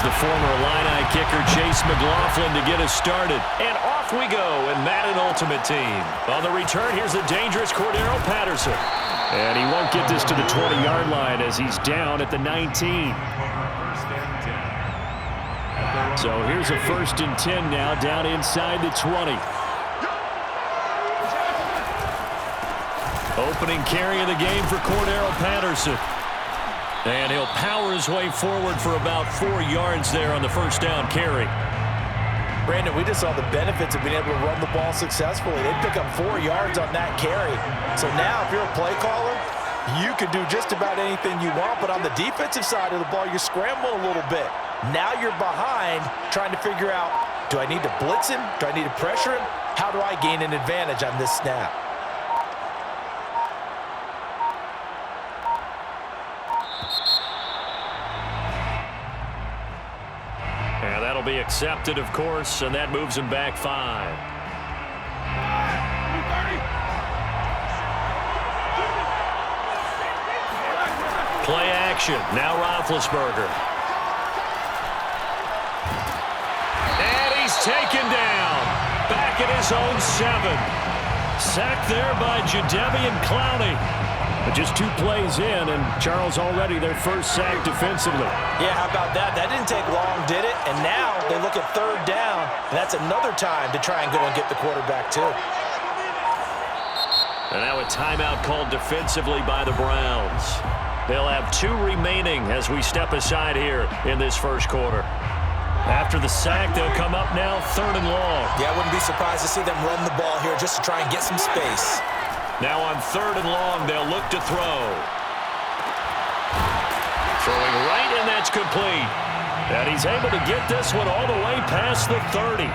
Here's the former Illini kicker, Chase McLaughlin, to get us started. And off we go in Madden Ultimate Team. On the return, here's the dangerous Cordero Patterson. And he won't get this to the 20-yard line as he's down at the 19. So here's a 1st and 10 now, down inside the 20. Opening carry of the game for Cordero Patterson. And he'll power his way forward for about 4 yards there on the 1st down carry. Brandon, we just saw the benefits of being able to run the ball successfully. They pick up 4 yards on that carry. So now if you're a play caller, you can do just about anything you want. But on the defensive side of the ball, you're scrambling a little bit. Now you're behind trying to figure out, do I need to blitz him? Do I need to pressure him? How do I gain an advantage on this snap? And that'll be accepted, of course, and that moves him back 5. Play action. Now Roethlisberger. And he's taken down. Back at his own 7. Sacked there by Jadeveon Clowney. But just 2 plays in, and Charles already their first sack defensively. Yeah, how about that? That didn't take long, did it? And now they look at 3rd down, and that's another time to try and go and get the quarterback, too. And now a timeout called defensively by the Browns. They'll have 2 remaining as we step aside here in this first quarter. After the sack, they'll come up now 3rd and long. Yeah, I wouldn't be surprised to see them run the ball here just to try and get some space. Now on 3rd and long, they'll look to throw. Throwing right, and that's complete. And he's able to get this one all the way past the 30.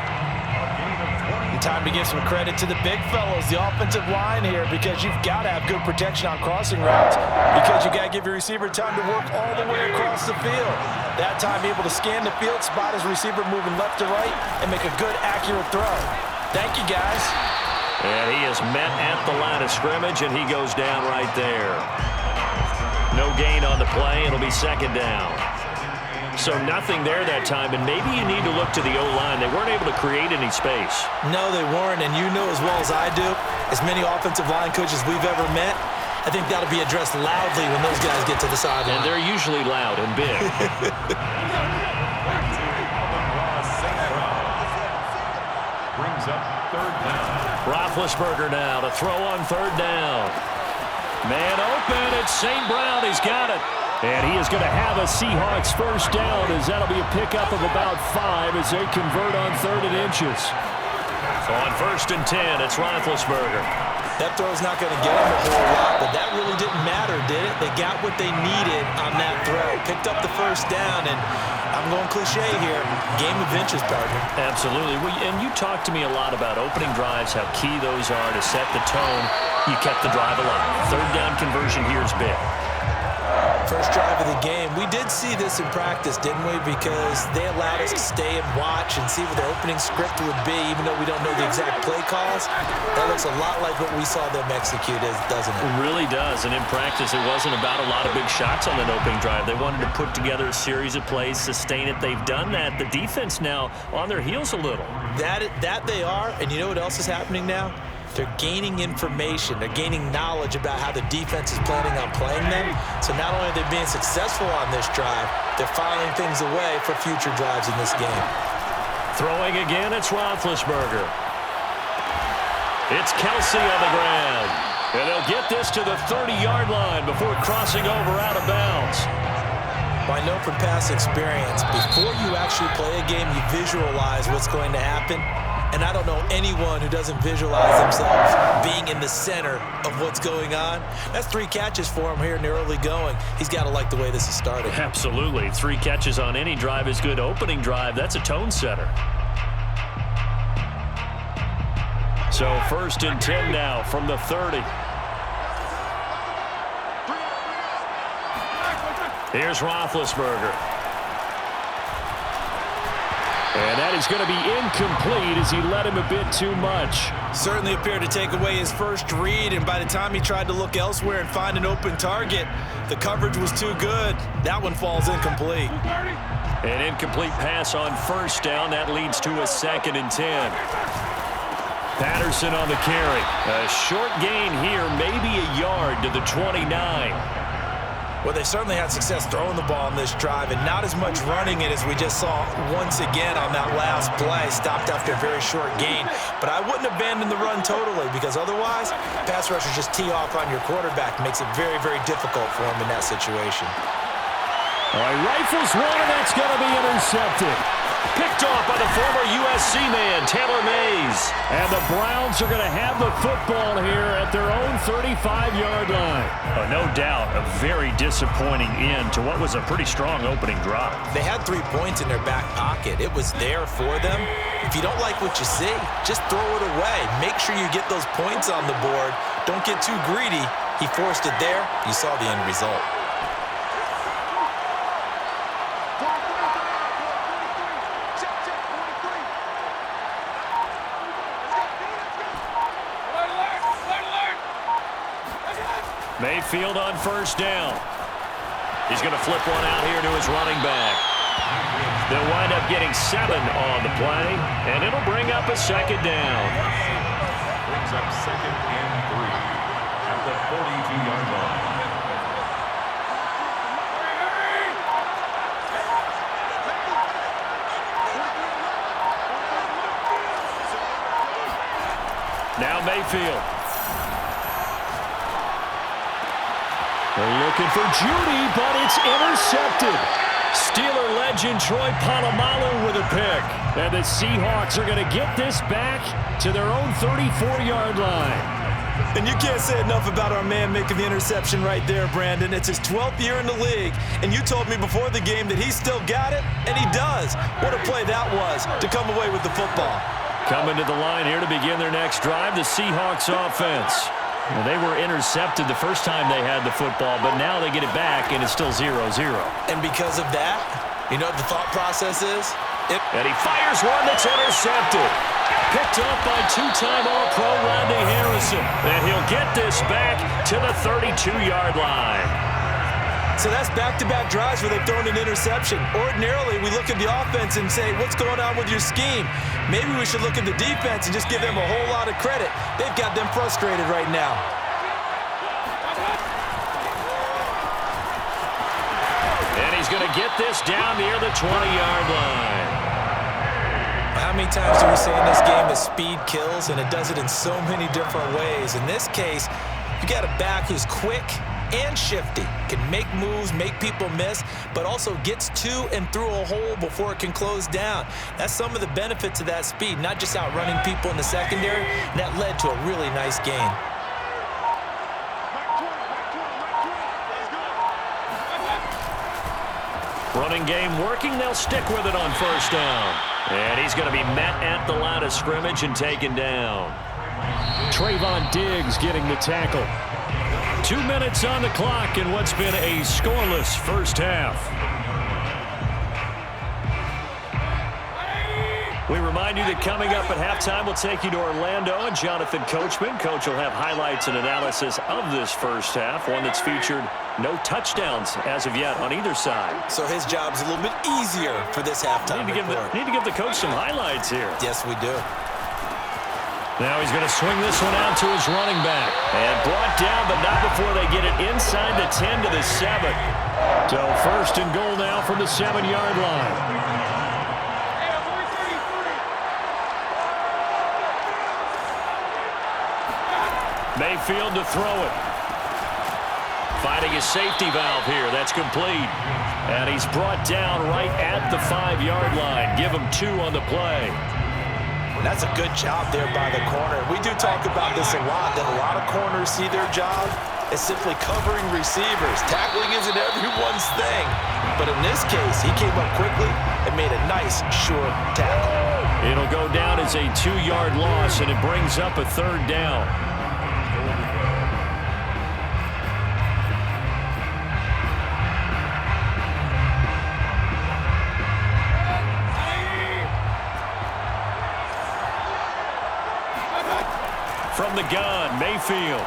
And time to give some credit to the big fellows, the offensive line here, because you've got to have good protection on crossing routes, because you got to give your receiver time to work all the way across the field. That time able to scan the field, spot his receiver moving left to right, and make a good, accurate throw. Thank you, guys. And he is met at the line of scrimmage, and he goes down right there. No gain on the play. It'll be 2nd down. So nothing there that time, and maybe you need to look to the O-line. They weren't able to create any space. No, they weren't, and you know as well as I do, as many offensive line coaches we've ever met, I think that'll be addressed loudly when those guys get to the sideline. And they're usually loud and big. Brings up 3rd down. Roethlisberger now to throw on 3rd down. Man open, it's St. Brown. He's got it. And he is going to have a Seahawks 1st down, as that'll be a pickup of about 5 as they convert on 3rd and inches. So on 1st and 10, it's Roethlisberger. That throw's not going to get him a whole lot, but that really didn't matter, did it? They got what they needed on that throw. Picked up the 1st down, and I'm going cliche here. Game of inches, partner. Absolutely. And you talked to me a lot about opening drives, how key those are to set the tone. You kept the drive alive. 3rd down conversion here is big. First drive of the game. We did see this in practice, didn't we? Because they allowed us to stay and watch and see what their opening script would be, even though we don't know the exact play calls. That looks a lot like what we saw them execute, doesn't it? It really does. And in practice, it wasn't about a lot of big shots on that opening drive. They wanted to put together a series of plays, sustain it. They've done that. The defense now on their heels a little. That they are. And you know what else is happening now? They're gaining information. They're gaining knowledge about how the defense is planning on playing them. So not only are they being successful on this drive, they're filing things away for future drives in this game. Throwing again, it's Roethlisberger. It's Kelsey on the ground. And they'll get this to the 30-yard line before crossing over out of bounds. Well, I know from past experience, before you actually play a game, you visualize what's going to happen. And I don't know anyone who doesn't visualize themselves being in the center of what's going on. That's 3 catches for him here in the early going. He's got to like the way this is starting. Absolutely. 3 catches on any drive is good. Opening drive, that's a tone setter. So 1st and 10 now from the 30. Here's Roethlisberger. And that is going to be incomplete as he led him a bit too much. Certainly appeared to take away his first read, and by the time he tried to look elsewhere and find an open target, the coverage was too good. That one falls incomplete. An incomplete pass on first down. That leads to a 2nd and 10. Patterson on the carry. A short gain here, maybe a yard to the 29. Well, they certainly had success throwing the ball on this drive, and not as much running it as we just saw once again on that last play. Stopped after a very short gain. But I wouldn't abandon the run totally, because otherwise, pass rushers just tee off on your quarterback. Makes it very, very difficult for him in that situation. All right, rifles one, and that's going to be intercepted. Picked off by the former USC man, Taylor Mays. And the Browns are going to have the football here at their own 35-yard line. Oh, no doubt, a very disappointing end to what was a pretty strong opening drive. They had 3 points in their back pocket. It was there for them. If you don't like what you see, just throw it away. Make sure you get those points on the board. Don't get too greedy. He forced it there. You saw the end result. Mayfield on first down. He's going to flip one out here to his running back. They'll wind up getting 7 on the play, and it'll bring up a 2nd down. Brings up 2nd and 3 at the 42-yard line. Now Mayfield. They're looking for Judy, but it's intercepted. Steeler legend Troy Polamalu with a pick. And the Seahawks are going to get this back to their own 34-yard line. And you can't say enough about our man making the interception right there, Brandon. It's his 12th year in the league, and you told me before the game that he still got it, and he does. What a play that was to come away with the football. Coming to the line here to begin their next drive, the Seahawks offense. Well, they were intercepted the first time they had the football, but now they get it back, and it's still 0-0. And because of that, you know what the thought process is? And he fires one that's intercepted. Picked up by 2-time All-Pro Rodney Harrison. And he'll get this back to the 32-yard line. So that's back-to-back drives where they've thrown an interception. Ordinarily, we look at the offense and say, what's going on with your scheme? Maybe we should look at the defense and just give them a whole lot of credit. They've got them frustrated right now. And he's going to get this down near the 20-yard line. How many times do we say in this game that speed kills, and it does it in so many different ways? In this case, you got a back who's quick and shifty, can make moves, make people miss, but also gets to and through a hole before it can close down. That's some of the benefits of that speed, not just outrunning people in the secondary, and that led to a really nice gain. Running game working, they'll stick with it on first down. And he's going to be met at the line of scrimmage and taken down. Trayvon Diggs getting the tackle. 2 minutes on the clock in what's been a scoreless first half. We remind you that coming up at halftime, we'll take you to Orlando and Jonathan Coachman. Coach will have highlights and analysis of this first half, one that's featured no touchdowns as of yet on either side. So his job's a little bit easier for this halftime report. Need to give the coach some highlights here. Yes, we do. Now he's going to swing this one out to his running back. And brought down, but not before they get it inside the 10 to the 7. So first and goal now from the 7-yard line. Mayfield to throw it. Finding his safety valve here. That's complete. And he's brought down right at the 5-yard line. Give him 2 on the play. That's a good job there by the corner. We do talk about this a lot, that a lot of corners see their job as simply covering receivers. Tackling isn't everyone's thing. But in this case, he came up quickly and made a nice, sure tackle. It'll go down as a 2-yard loss, and it brings up a 3rd down. from the gun. Mayfield.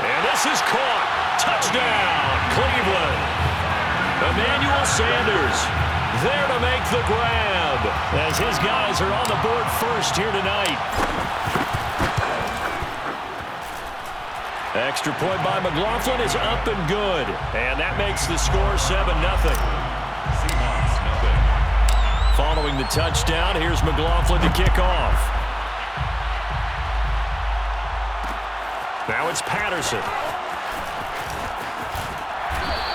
And this is caught. Touchdown, Cleveland. Emmanuel Sanders there to make the grab as his guys are on the board first here tonight. Extra point by McLaughlin is up and good. And that makes the score 7-0. Seahawks, nothing. Following the touchdown, here's McLaughlin to kick off. Now it's Patterson.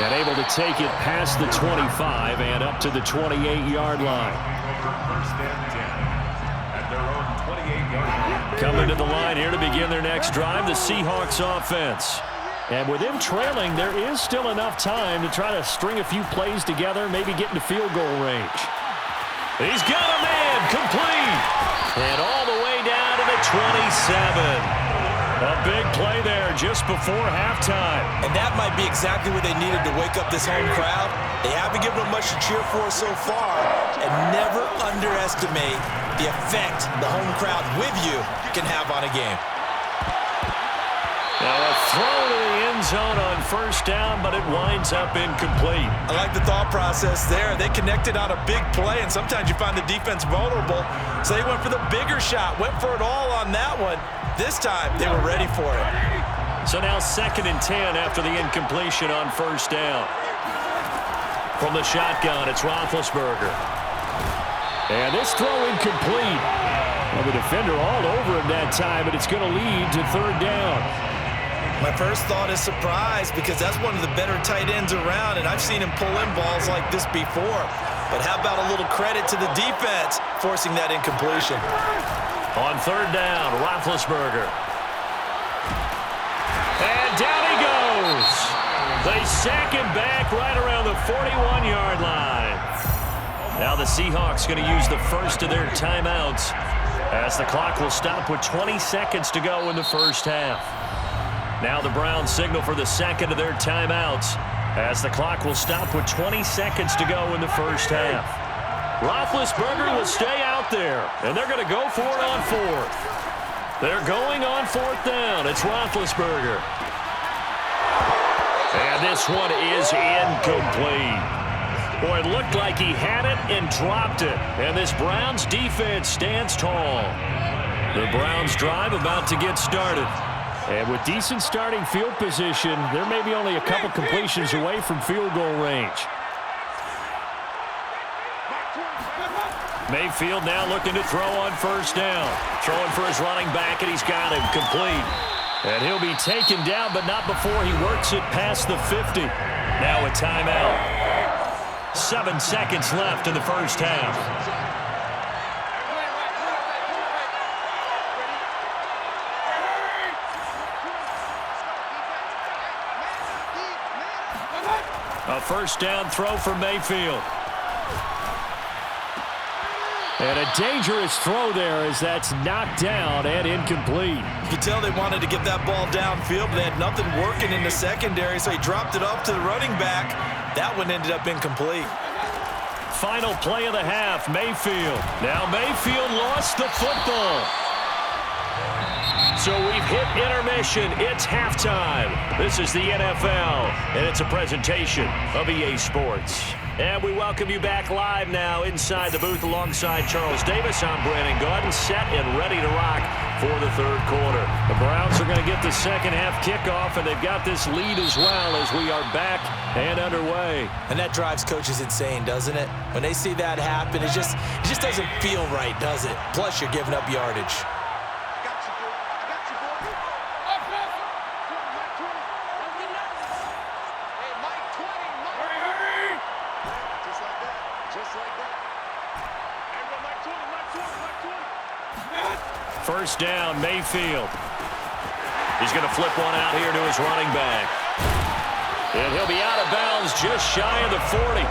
And able to take it past the 25 and up to the 28-yard line. First and 10 at their own 28-yard line. Coming to the line here to begin their next drive, the Seahawks offense. And with him trailing, there is still enough time to try to string a few plays together, maybe get into field goal range. He's got a man, complete. And all the way down to the 27. A big play there just before halftime. And that might be exactly what they needed to wake up this home crowd. They haven't given them much to cheer for so far. And never underestimate the effect the home crowd with you can have on a game. Now a throw to the end zone on first down, but it winds up incomplete. I like the thought process there. They connected on a big play, and sometimes you find the defense vulnerable. So they went for the bigger shot, went for it all on that one. This time, they were ready for it. So now 2nd and 10 after the incompletion on first down. From the shotgun, it's Roethlisberger. And this throw incomplete. Well, the defender all over him that time, and it's going to lead to 3rd down. My first thought is surprise because that's one of the better tight ends around, and I've seen him pull in balls like this before. But how about a little credit to the defense forcing that incompletion? On 3rd down, Roethlisberger. And down he goes. They sack him back right around the 41-yard line. Now the Seahawks going to use the first of their timeouts as the clock will stop with 20 seconds to go in the first half. Now the Browns signal for the second of their timeouts as the clock will stop with 20 seconds to go in the first half. Roethlisberger will stay out there, and they're going to go for it on 4th. They're going on 4th down. It's Roethlisberger. And this one is incomplete. Boy, it looked like he had it and dropped it. And this Browns defense stands tall. The Browns drive about to get started. And with decent starting field position, there may be only a couple completions away from field goal range. Mayfield now looking to throw on first down. Throwing for his running back, and he's got him complete. And he'll be taken down, but not before he works it past the 50. Now a timeout. 7 seconds left in the first half. A first down throw for Mayfield. And a dangerous throw there as that's knocked down and incomplete. You can tell they wanted to get that ball downfield, but they had nothing working in the secondary, so he dropped it off to the running back. That one ended up incomplete. Final play of the half, Mayfield. Now Mayfield lost the football. So we've hit intermission. It's halftime. This is the NFL, and it's a presentation of EA Sports. And we welcome you back live now inside the booth alongside Charles Davis. I'm Brandon Gaudin, set and ready to rock for the third quarter. The Browns are going to get the second half kickoff, and they've got this lead as well as we are back and underway. And that drives coaches insane, doesn't it? When they see that happen, it just doesn't feel right, does it? Plus, you're giving up yardage. First down, Mayfield. He's going to flip one out here to his running back. And he'll be out of bounds just shy of the 40.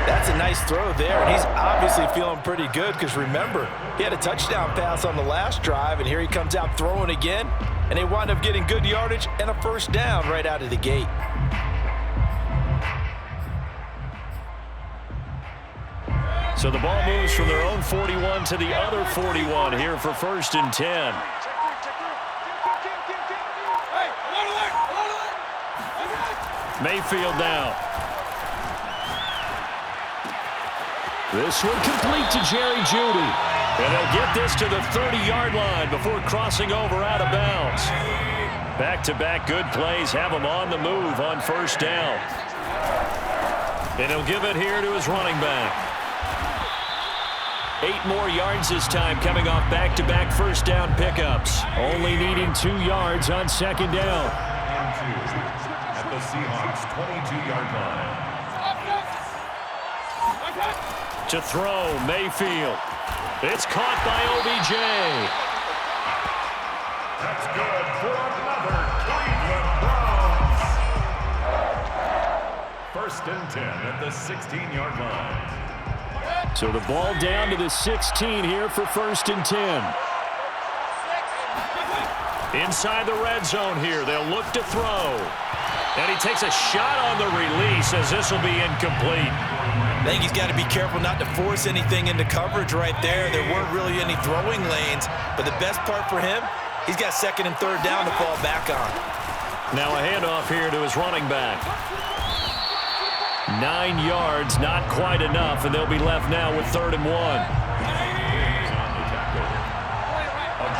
That's a nice throw there, and he's obviously feeling pretty good because, remember, he had a touchdown pass on the last drive, and here he comes out throwing again, and they wind up getting good yardage and a first down right out of the gate. So the ball moves from their own 41 to the other 41 here for 1st and 10. Mayfield now. This one complete to Jerry Jeudy. And they'll get this to the 30-yard line before crossing over out of bounds. Back-to-back good plays have him on the move on 1st down. And he'll give it here to his running back. 8 more yards this time coming off back-to-back 1st down pickups. Only needing 2 yards on 2nd down. And 2 at the Seahawks' 22-yard line. To throw, Mayfield. It's caught by OBJ. That's good for another Cleveland Browns. 1st and 10 at the 16-yard line. So the ball down to the 16 here for 1st and 10. Inside the red zone here, they'll look to throw. And he takes a shot on the release as this will be incomplete. I think he's got to be careful not to force anything into coverage right there. There weren't really any throwing lanes, but the best part for him, he's got 2nd and 3rd down to fall back on. Now a handoff here to his running back. 9 yards, not quite enough, and they'll be left now with 3rd and 1. A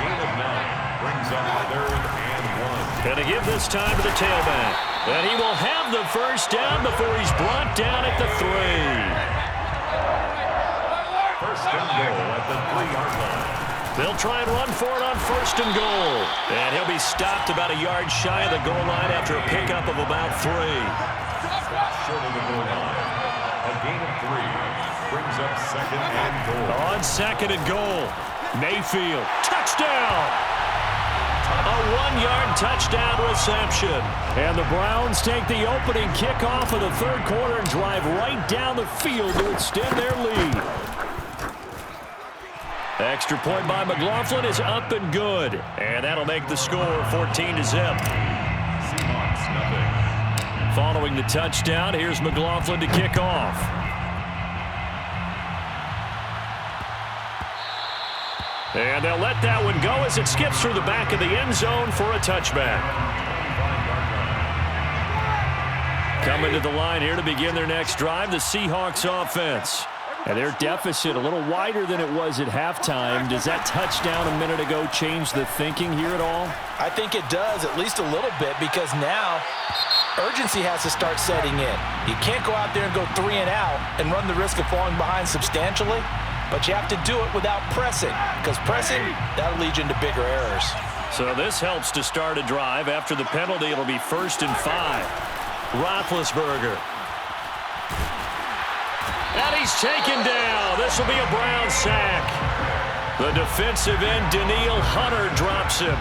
gain of 9 brings up 3rd and 1. Going to give this time to the tailback. And he will have the 1st down before he's brought down at the 3. 1st and goal at the 3-yard line. They'll try and run for it on 1st and goal. And he'll be stopped about a yard shy of the goal line after a pickup of about 3. Short of the goal line. A gain of 3 brings up 2nd and goal. On 2nd and goal, Mayfield, touchdown! A 1-yard touchdown reception. And the Browns take the opening kickoff of the 3rd quarter and drive right down the field to extend their lead. Extra point by McLaughlin is up and good. And that'll make the score 14-0. Seahawks nothing. Following the touchdown, here's McLaughlin to kick off. And they'll let that one go as it skips through the back of the end zone for a touchback. Coming to the line here to begin their next drive, the Seahawks offense. And their deficit a little wider than it was at halftime. Does that touchdown a minute ago change the thinking here at all? I think it does, at least a little bit, because now urgency has to start setting in. You can't go out there and go 3 and out and run the risk of falling behind substantially. But you have to do it without pressing, because pressing, that'll lead you into bigger errors. So this helps to start a drive. After the penalty, it'll be 1st and 5. Roethlisberger. And he's taken down. This will be a Brown sack. The defensive end, Daniil Hunter, drops him.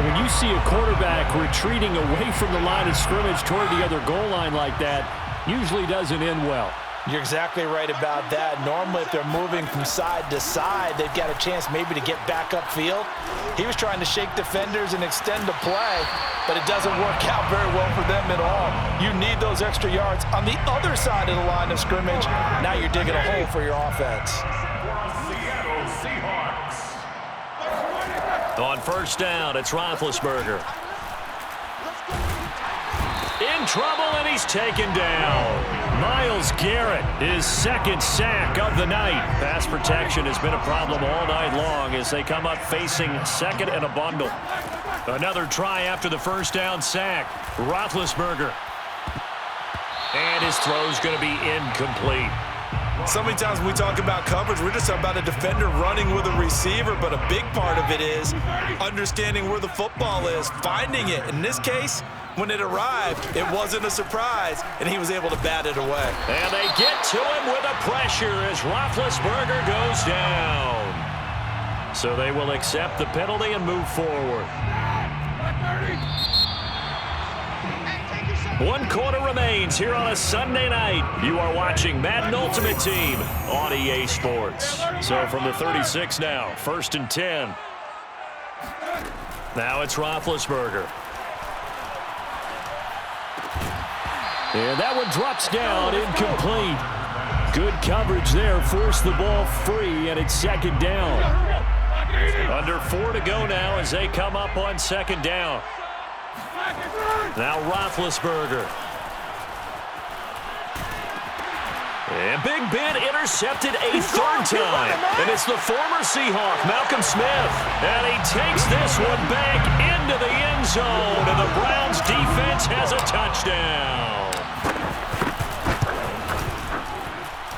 When you see a quarterback retreating away from the line of scrimmage toward the other goal line like that, usually doesn't end well. You're exactly right about that. Normally, if they're moving from side to side, they've got a chance maybe to get back upfield. He was trying to shake defenders and extend the play, but it doesn't work out very well for them at all. You need those extra yards on the other side of the line of scrimmage. Now you're digging a hole for your offense. Seattle Seahawks. On 1st down, it's Roethlisberger. In trouble, and he's taken down. Myles Garrett, his 2nd sack of the night. Pass protection has been a problem all night long as they come up facing 2nd and a bundle. Another try after the 1st down sack. Roethlisberger. And his throw's going to be incomplete. So many times when we talk about coverage, we're just talking about a defender running with a receiver, but a big part of it is understanding where the football is, finding it. In this case, when it arrived, it wasn't a surprise, and he was able to bat it away. And they get to him with the pressure as Roethlisberger goes down. So they will accept the penalty and move forward. 1 quarter remains here on a Sunday night. You are watching Madden Ultimate Team on EA Sports. So from the 36 now, 1st and 10. Now it's Roethlisberger. And that one drops down, incomplete. Good coverage there. Forced the ball free, and it's second down. Under 4 to go now as they come up on second down. Now Roethlisberger. And Big Ben intercepted a third time. And it's the former Seahawk, Malcolm Smith. And he takes this one back into the end zone. And the Browns defense has a touchdown.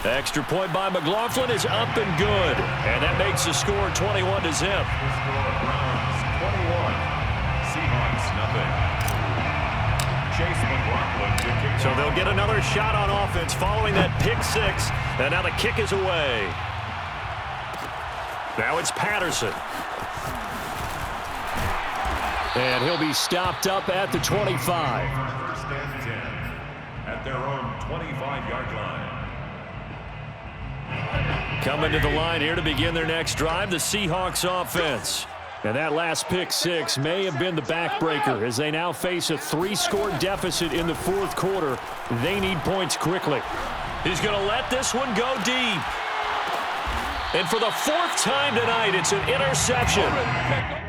Extra point by McLaughlin is up and good. And that makes the score 21-0. Browns 21. Seahawks nothing. Chase McLaughlin to kick. So they'll get another shot on offense following that pick six. And now the kick is away. Now it's Patterson. And he'll be stopped up at the 25. First and 10 at their own 25-yard line. Coming to the line here to begin their next drive, the Seahawks offense. And that last pick six may have been the backbreaker as they now face a 3-score deficit in the fourth quarter. They need points quickly. He's going to let this one go deep. And for the fourth time tonight, it's an interception.